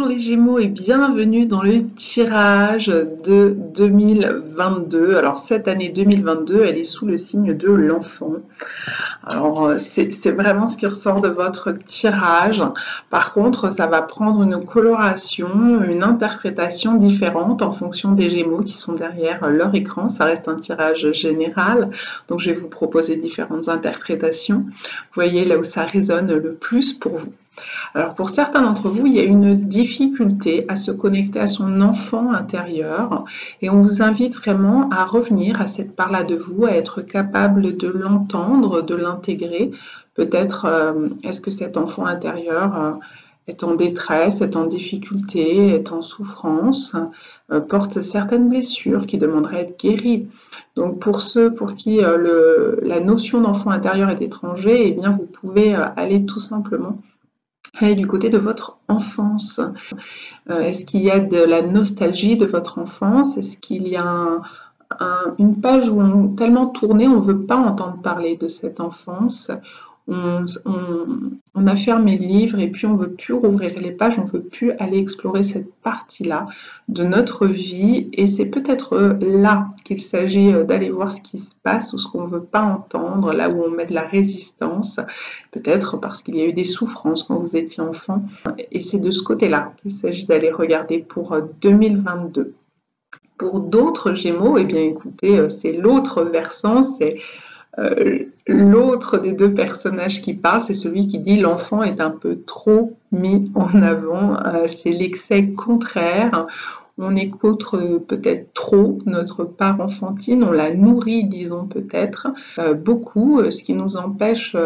Bonjour les Gémeaux et bienvenue dans le tirage de 2022. Alors cette année 2022, elle est sous le signe de l'enfant. Alors c'est vraiment ce qui ressort de votre tirage. Par contre, ça va prendre une coloration, une interprétation différente en fonction des Gémeaux qui sont derrière leur écran. Ça reste un tirage général, donc je vais vous proposer différentes interprétations. Vous voyez là où ça résonne le plus pour vous. Alors pour certains d'entre vous, il y a une difficulté à se connecter à son enfant intérieur et on vous invite vraiment à revenir à cette part-là de vous, à être capable de l'entendre, de l'intégrer. Peut-être est-ce que cet enfant intérieur est en détresse, est en difficulté, est en souffrance, porte certaines blessures qui demanderaient à être guéries. Donc pour ceux pour qui la notion d'enfant intérieur est étrangère, eh bien vous pouvez aller tout simplement aller du côté de votre enfance. Est-ce qu'il y a de la nostalgie de votre enfance? Est-ce qu'il y a une page où tellement tourné, on ne veut pas entendre parler de cette enfance? On a fermé le livre et puis on ne veut plus rouvrir les pages, on ne veut plus aller explorer cette partie-là de notre vie et c'est peut-être là qu'il s'agit d'aller voir ce qui se passe ou ce qu'on ne veut pas entendre, là où on met de la résistance, peut-être parce qu'il y a eu des souffrances quand vous étiez enfant et c'est de ce côté-là qu'il s'agit d'aller regarder pour 2022. Pour d'autres Gémeaux, eh bien écoutez, c'est l'autre versant, c'est l'autre des deux personnages qui parle, c'est celui qui dit l'enfant est un peu trop mis en avant, c'est l'excès contraire. On écoute peut-être trop notre part enfantine, on la nourrit, disons peut-être, beaucoup, ce qui nous empêche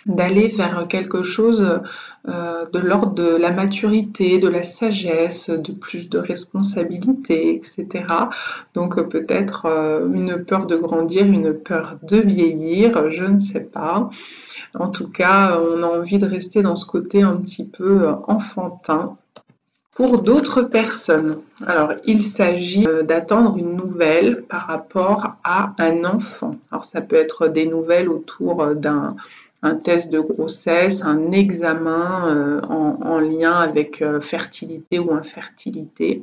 d'aller vers quelque chose de l'ordre de la maturité, de la sagesse, de plus de responsabilité, etc. Donc peut-être une peur de grandir, une peur de vieillir, je ne sais pas. En tout cas, on a envie de rester dans ce côté un petit peu enfantin. Pour d'autres personnes, alors il s'agit d'attendre une nouvelle par rapport à un enfant. Alors ça peut être des nouvelles autour d'un test de grossesse, un examen en lien avec fertilité ou infertilité.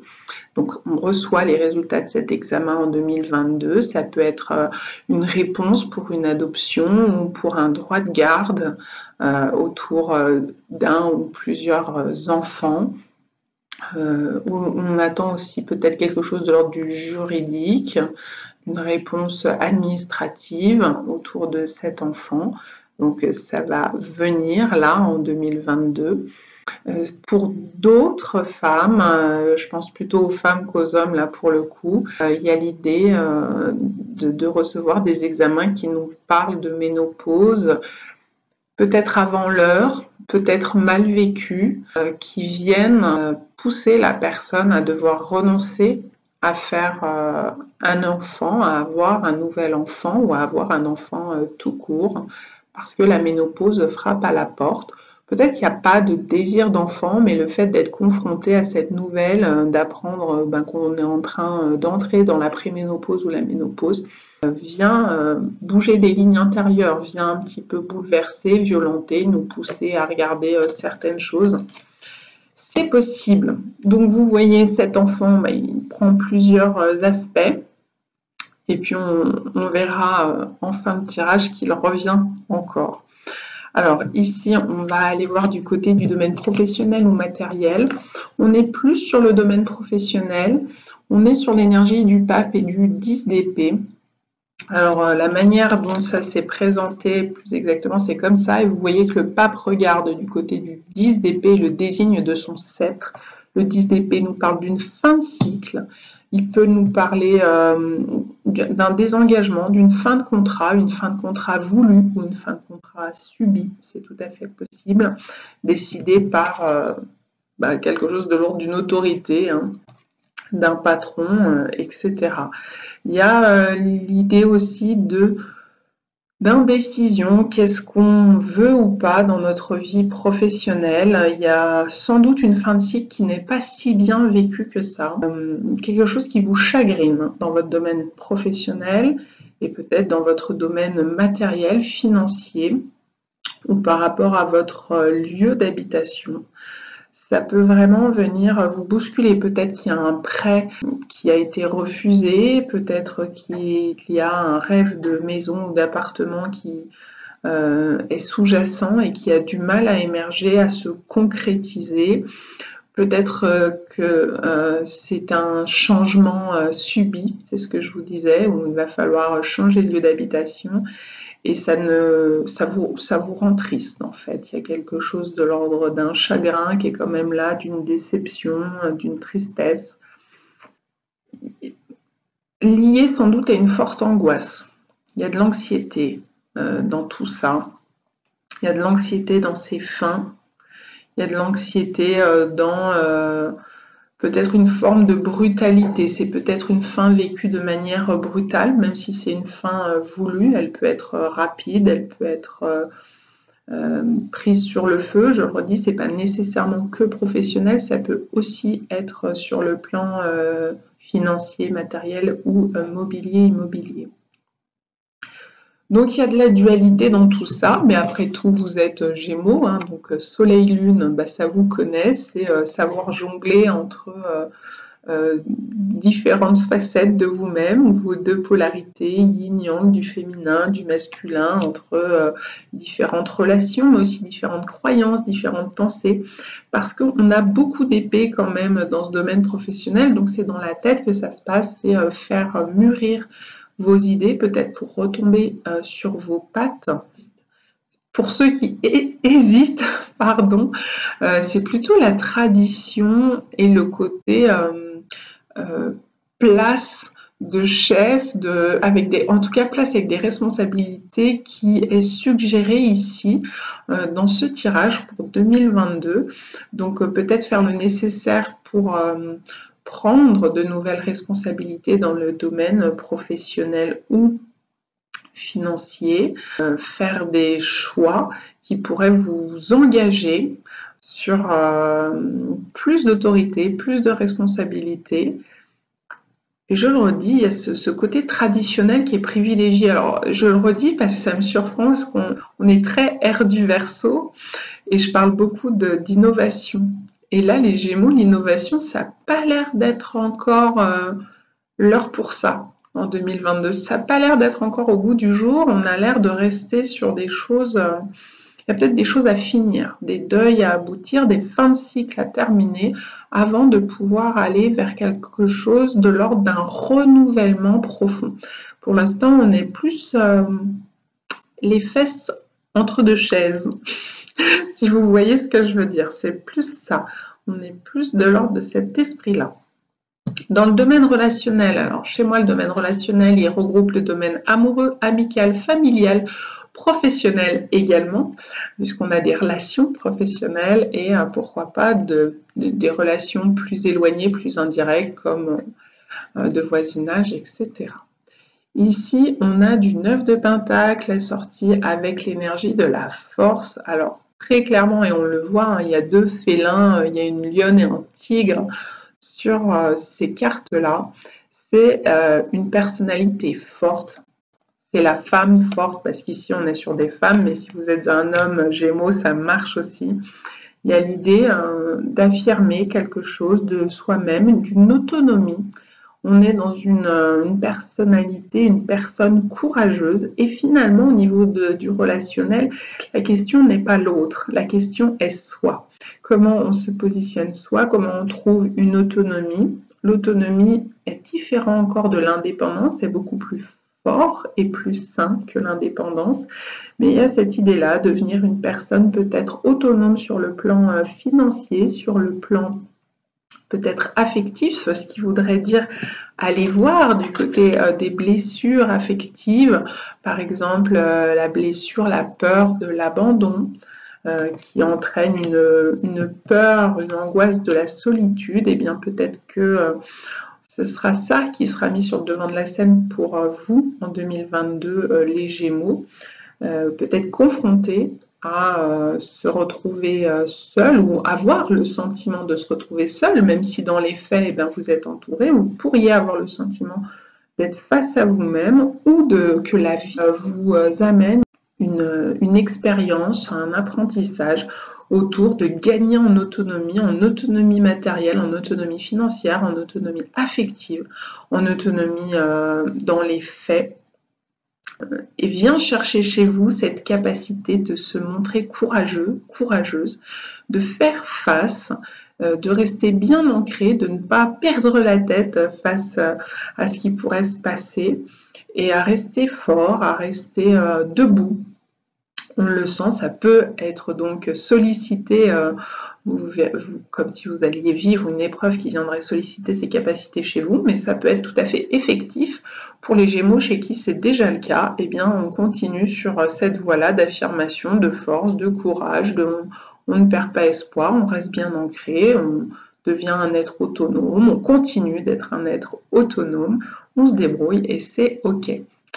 Donc on reçoit les résultats de cet examen en 2022. Ça peut être une réponse pour une adoption ou pour un droit de garde autour d'un ou plusieurs enfants. On attend aussi peut-être quelque chose de l'ordre du juridique, une réponse administrative autour de cet enfant. Donc ça va venir là en 2022. Pour d'autres femmes, je pense plutôt aux femmes qu'aux hommes là pour le coup, il y a l'idée de recevoir des examens qui nous parlent de ménopause, peut-être avant l'heure, peut-être mal vécu, qui viennent pousser la personne à devoir renoncer à faire un enfant, à avoir un nouvel enfant ou à avoir un enfant tout court, parce que la ménopause frappe à la porte. Peut-être qu'il n'y a pas de désir d'enfant, mais le fait d'être confronté à cette nouvelle, d'apprendre qu'on est en train d'entrer dans la préménopause ou la ménopause, vient bouger des lignes intérieures, vient un petit peu bouleverser, violenter, nous pousser à regarder certaines choses. C'est possible. Donc vous voyez cet enfant, il prend plusieurs aspects et puis on verra en fin de tirage qu'il revient encore. Alors ici, on va aller voir du côté du domaine professionnel ou matériel. On est plus sur le domaine professionnel. On est sur l'énergie du pape et du 10 d'épée. Alors la manière dont ça s'est présenté plus exactement, c'est comme ça. Et vous voyez que le pape regarde du côté du 10 d'épée, le désigne de son sceptre. Le 10 d'épée nous parle d'une fin de cycle. Il peut nous parler d'un désengagement, d'une fin de contrat, une fin de contrat voulue ou une fin de contrat subie, c'est tout à fait possible, décidée par quelque chose de l'ordre d'une autorité, d'un patron, etc. Il y a l'idée aussi d'indécision, qu'est-ce qu'on veut ou pas dans notre vie professionnelle. Il y a sans doute une fin de cycle qui n'est pas si bien vécue que ça. Quelque chose qui vous chagrine dans votre domaine professionnel et peut-être dans votre domaine matériel, financier ou par rapport à votre lieu d'habitation. Ça peut vraiment venir vous bousculer. Peut-être qu'il y a un prêt qui a été refusé, peut-être qu'il y a un rêve de maison ou d'appartement qui est sous-jacent et qui a du mal à émerger, à se concrétiser. Peut-être que c'est un changement subi, c'est ce que je vous disais, où il va falloir changer de lieu d'habitation et ça vous rend triste en fait. Il y a quelque chose de l'ordre d'un chagrin qui est quand même là, d'une déception, d'une tristesse, lié sans doute à une forte angoisse. Il y a de l'anxiété dans tout ça. Il y a de l'anxiété dans ces fins. Il y a de l'anxiété dans peut-être une forme de brutalité. C'est peut-être une fin vécue de manière brutale, même si c'est une fin voulue. Elle peut être rapide, elle peut être prise sur le feu. Je le redis, c'est pas nécessairement que professionnel, ça peut aussi être sur le plan financier, matériel ou mobilier, immobilier. Donc il y a de la dualité dans tout ça, mais après tout vous êtes Gémeaux, hein, donc Soleil-Lune, bah, ça vous connaît, c'est savoir jongler entre différentes facettes de vous-même, vos deux polarités, yin-yang, du féminin, du masculin, entre différentes relations, mais aussi différentes croyances, différentes pensées, parce qu'on a beaucoup d'épées quand même dans ce domaine professionnel, donc c'est dans la tête que ça se passe, c'est faire mûrir vos idées, peut-être pour retomber sur vos pattes. Pour ceux qui hésitent, pardon, c'est plutôt la tradition et le côté place de chef, en tout cas place avec des responsabilités qui est suggérée ici dans ce tirage pour 2022. Donc peut-être faire le nécessaire pour prendre de nouvelles responsabilités dans le domaine professionnel ou financier, faire des choix qui pourraient vous engager sur plus d'autorité, plus de responsabilité. Et je le redis, il y a ce côté traditionnel qui est privilégié. Alors, je le redis parce que ça me surprend, parce qu'on est très air du Verseau, et je parle beaucoup d'innovation. Et là, les Gémeaux, l'innovation, ça n'a pas l'air d'être encore l'heure pour ça en 2022. Ça n'a pas l'air d'être encore au goût du jour. On a l'air de rester sur des choses... il y a peut-être des choses à finir, des deuils à aboutir, des fins de cycle à terminer avant de pouvoir aller vers quelque chose de l'ordre d'un renouvellement profond. Pour l'instant, on est plus les fesses entre deux chaises. Si vous voyez ce que je veux dire, c'est plus ça. On est plus de l'ordre de cet esprit-là. Dans le domaine relationnel, alors chez moi, le domaine relationnel, il regroupe le domaine amoureux, amical, familial, professionnel également, puisqu'on a des relations professionnelles et pourquoi pas des relations plus éloignées, plus indirectes, comme de voisinage, etc. Ici, on a du 9 de Pentacle assorti avec l'énergie de la force. Alors, très clairement, et on le voit, hein, il y a deux félins, il y a une lionne et un tigre sur ces cartes-là. C'est une personnalité forte. C'est la femme forte, parce qu'ici, on est sur des femmes, mais si vous êtes un homme Gémeaux, ça marche aussi. Il y a l'idée d'affirmer quelque chose de soi-même, d'une autonomie. On est dans une personnalité, une personne courageuse. Et finalement, au niveau du relationnel, la question n'est pas l'autre. La question est soi. Comment on se positionne soi, comment on trouve une autonomie. L'autonomie est différente encore de l'indépendance, c'est beaucoup plus fort et plus sain que l'indépendance. Mais il y a cette idée-là, de devenir une personne peut-être autonome sur le plan financier, sur le plan peut-être affectif, ce qui voudrait dire aller voir du côté des blessures affectives, par exemple la blessure, la peur de l'abandon, qui entraîne une peur, une angoisse de la solitude. Et bien peut-être que ce sera ça qui sera mis sur le devant de la scène pour vous en 2022, les Gémeaux, peut-être confrontés à se retrouver seul ou avoir le sentiment de se retrouver seul, même si dans les faits, eh bien, vous êtes entouré, vous pourriez avoir le sentiment d'être face à vous-même ou que la vie vous amène une expérience, un apprentissage autour de gagner en autonomie matérielle, en autonomie financière, en autonomie affective, en autonomie dans les faits. Et vient chercher chez vous cette capacité de se montrer courageux, courageuse, de faire face, de rester bien ancré, de ne pas perdre la tête face à ce qui pourrait se passer et à rester fort, à rester debout. On le sent, ça peut être donc sollicité, comme si vous alliez vivre une épreuve qui viendrait solliciter ces capacités chez vous, mais ça peut être tout à fait effectif pour les Gémeaux chez qui c'est déjà le cas. Eh bien, on continue sur cette voie-là d'affirmation, de force, de courage, on ne perd pas espoir, on reste bien ancré, on devient un être autonome, on continue d'être un être autonome, on se débrouille et c'est OK.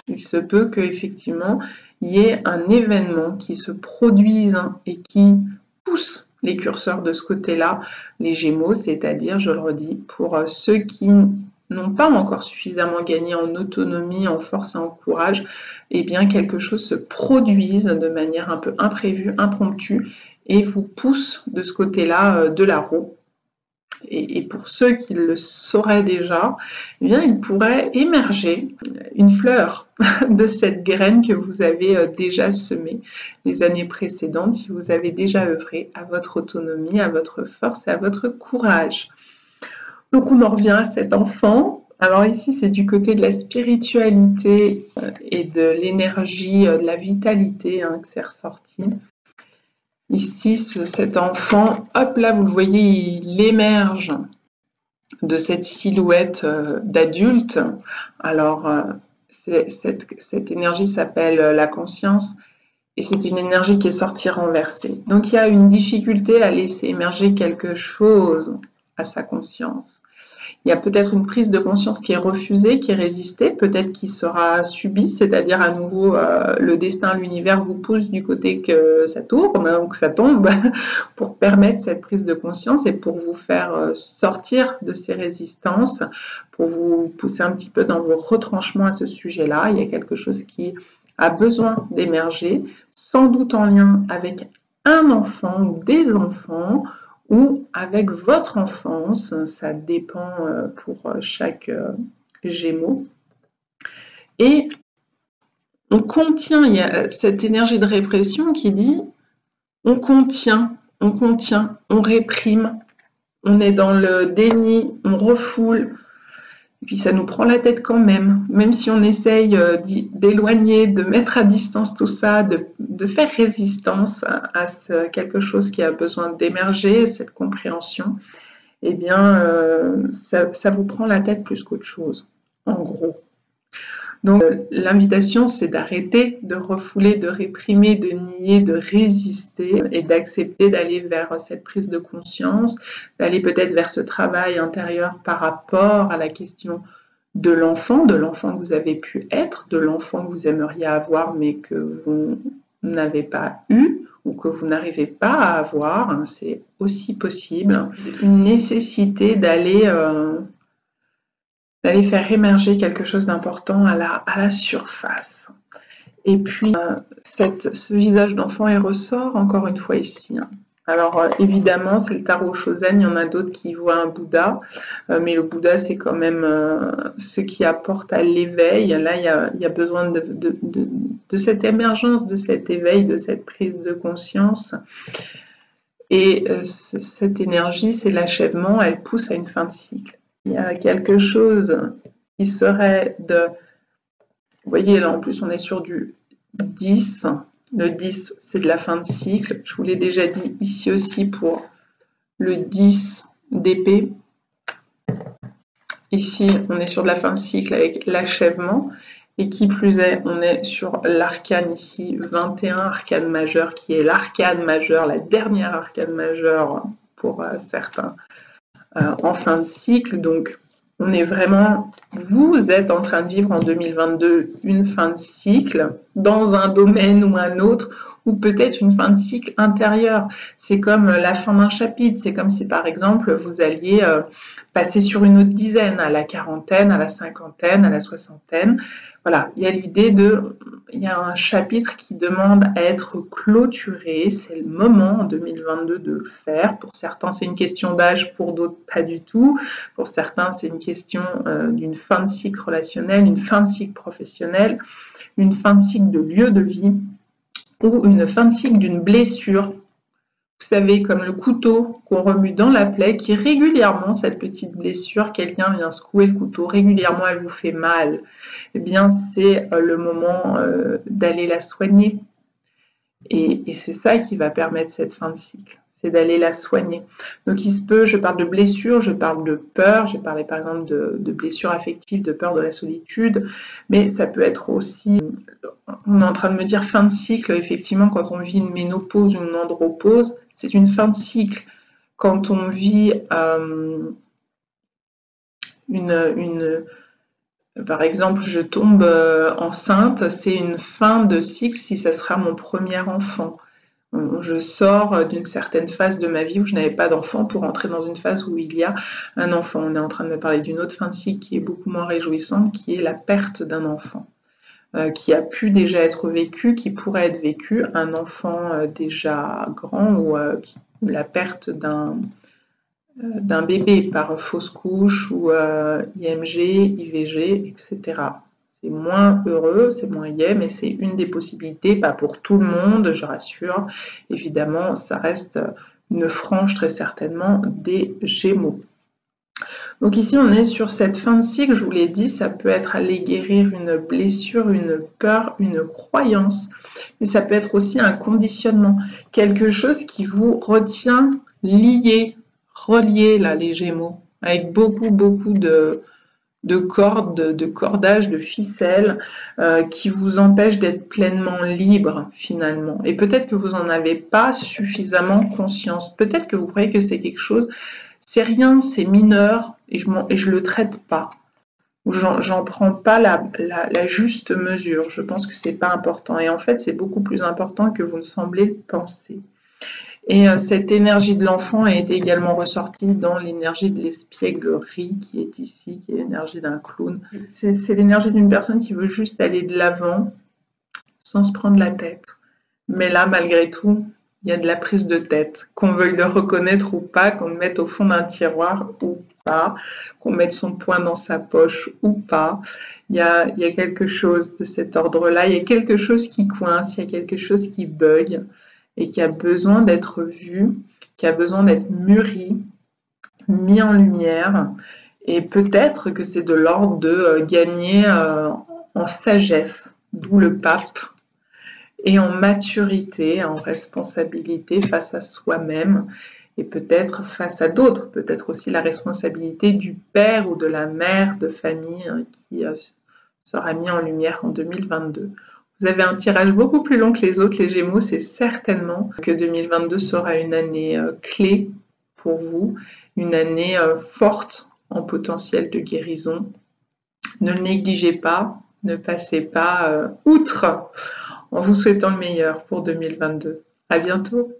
Il se peut qu'effectivement, il y ait un événement qui se produise et qui pousse les curseurs de ce côté-là, les Gémeaux, c'est-à-dire, je le redis, pour ceux qui n'ont pas encore suffisamment gagné en autonomie, en force et en courage, eh bien quelque chose se produise de manière un peu imprévue, impromptue, et vous pousse de ce côté-là de la roue. Et pour ceux qui le sauraient déjà, eh bien, il pourrait émerger une fleur de cette graine que vous avez déjà semée les années précédentes, si vous avez déjà œuvré à votre autonomie, à votre force et à votre courage. Donc on en revient à cet enfant. Alors ici, c'est du côté de la spiritualité et de l'énergie, de la vitalité que c'est ressorti. Ici, cet enfant, hop là, vous le voyez, il émerge de cette silhouette d'adulte. Alors, cette énergie s'appelle la conscience et c'est une énergie qui est sortie renversée. Donc, il y a une difficulté à laisser émerger quelque chose à sa conscience. Il y a peut-être une prise de conscience qui est refusée, qui est résistée, peut-être qui sera subie, c'est-à-dire à nouveau le destin, l'univers vous pousse du côté que ça tourne ou que ça tombe pour permettre cette prise de conscience et pour vous faire sortir de ces résistances, pour vous pousser un petit peu dans vos retranchements à ce sujet-là. Il y a quelque chose qui a besoin d'émerger, sans doute en lien avec un enfant ou des enfants, ou avec votre enfance, ça dépend pour chaque Gémeaux. Et on contient, il y a cette énergie de répression qui dit on contient, on réprime, on est dans le déni, on refoule, et puis ça nous prend la tête quand même si on essaye d'éloigner, de mettre à distance tout ça, de faire résistance à quelque chose qui a besoin d'émerger, cette compréhension, eh bien ça vous prend la tête plus qu'autre chose, en gros. Donc l'invitation, c'est d'arrêter de refouler, de réprimer, de nier, de résister et d'accepter d'aller vers cette prise de conscience, d'aller peut-être vers ce travail intérieur par rapport à la question de l'enfant que vous avez pu être, de l'enfant que vous aimeriez avoir mais que vous n'avez pas eu ou que vous n'arrivez pas à avoir, c'est aussi possible. Une nécessité d'aller faire émerger quelque chose d'important à la surface. Et puis, ce visage d'enfant, il ressort encore une fois ici. Alors, évidemment, c'est le tarot Shozen, il y en a d'autres qui voient un Bouddha, mais le Bouddha, c'est quand même ce qui apporte à l'éveil. Là, il y a besoin de cette émergence, de cet éveil, de cette prise de conscience. Et cette énergie, c'est l'achèvement, elle pousse à une fin de cycle. Il y a quelque chose qui serait de... Vous voyez, là, en plus, on est sur du 10. Le 10, c'est de la fin de cycle. Je vous l'ai déjà dit ici aussi pour le 10 d'épée. Ici, on est sur de la fin de cycle avec l'achèvement. Et qui plus est, on est sur l'arcane ici, 21, arcane majeure, qui est l'arcane majeure, la dernière arcane majeure pour certains. En fin de cycle, donc on est vraiment, vous êtes en train de vivre en 2022 une fin de cycle dans un domaine ou un autre ou peut-être une fin de cycle intérieure. C'est comme la fin d'un chapitre, c'est comme si par exemple vous alliez passer sur une autre dizaine, à la quarantaine, à la cinquantaine, à la soixantaine. Voilà, il y a l'idée il y a un chapitre qui demande à être clôturé, c'est le moment en 2022 de le faire. Pour certains, c'est une question d'âge, pour d'autres, pas du tout. Pour certains, c'est une question d'une fin de cycle relationnel, une fin de cycle professionnel, une fin de cycle de lieu de vie ou une fin de cycle d'une blessure. Vous savez, comme le couteau qu'on remue dans la plaie, qui régulièrement, cette petite blessure, quelqu'un vient secouer le couteau, régulièrement elle vous fait mal. Eh bien, c'est le moment d'aller la soigner. Et c'est ça qui va permettre cette fin de cycle, c'est d'aller la soigner. Donc il se peut, je parle de blessure, je parle de peur, j'ai parlé par exemple de blessure affective, de peur de la solitude, mais ça peut être aussi, on est en train de me dire fin de cycle, effectivement quand on vit une ménopause ou une andropause, c'est une fin de cycle. Quand on vit par exemple, je tombe enceinte, c'est une fin de cycle si ça sera mon premier enfant. Je sors d'une certaine phase de ma vie où je n'avais pas d'enfant pour entrer dans une phase où il y a un enfant. On est en train de me parler d'une autre fin de cycle qui est beaucoup moins réjouissante, qui est la perte d'un enfant, qui a pu déjà être vécu, qui pourrait être vécu, un enfant déjà grand ou la perte d'un bébé par fausse couche ou IMG, IVG, etc. C'est moins heureux, c'est moins gai, mais c'est une des possibilités, pas pour tout le monde, je rassure. Évidemment, ça reste une frange très certainement des Gémeaux. Donc ici, on est sur cette fin de cycle, je vous l'ai dit, ça peut être aller guérir une blessure, une peur, une croyance, mais ça peut être aussi un conditionnement, quelque chose qui vous retient lié, relié, là, les Gémeaux, avec beaucoup de cordes, de cordages, de ficelles qui vous empêchent d'être pleinement libre finalement. Et peut-être que vous n'en avez pas suffisamment conscience. Peut-être que vous croyez que c'est quelque chose, c'est rien, c'est mineur et je le traite pas. J'en prends pas la juste mesure. Je pense que c'est pas important. Et en fait, c'est beaucoup plus important que vous ne semblez le penser. Et cette énergie de l'enfant est également ressortie dans l'énergie de l'espièglerie qui est ici, qui est l'énergie d'un clown. C'est l'énergie d'une personne qui veut juste aller de l'avant sans se prendre la tête. Mais là, malgré tout, il y a de la prise de tête, qu'on veuille le reconnaître ou pas, qu'on le mette au fond d'un tiroir ou pas, qu'on mette son poing dans sa poche ou pas. Il y a quelque chose de cet ordre-là, il y a quelque chose qui coince, il y a quelque chose qui bug et qui a besoin d'être vu, qui a besoin d'être mûri, mis en lumière. Et peut-être que c'est de l'ordre de gagner en sagesse, d'où le pape, et en maturité, en responsabilité face à soi-même et peut-être face à d'autres, peut-être aussi la responsabilité du père ou de la mère de famille qui sera mis en lumière en 2022. Vous avez un tirage beaucoup plus long que les autres, les Gémeaux, c'est certainement que 2022 sera une année clé pour vous, une année forte en potentiel de guérison. Ne le négligez pas, ne passez pas outre en vous souhaitant le meilleur pour 2022. À bientôt!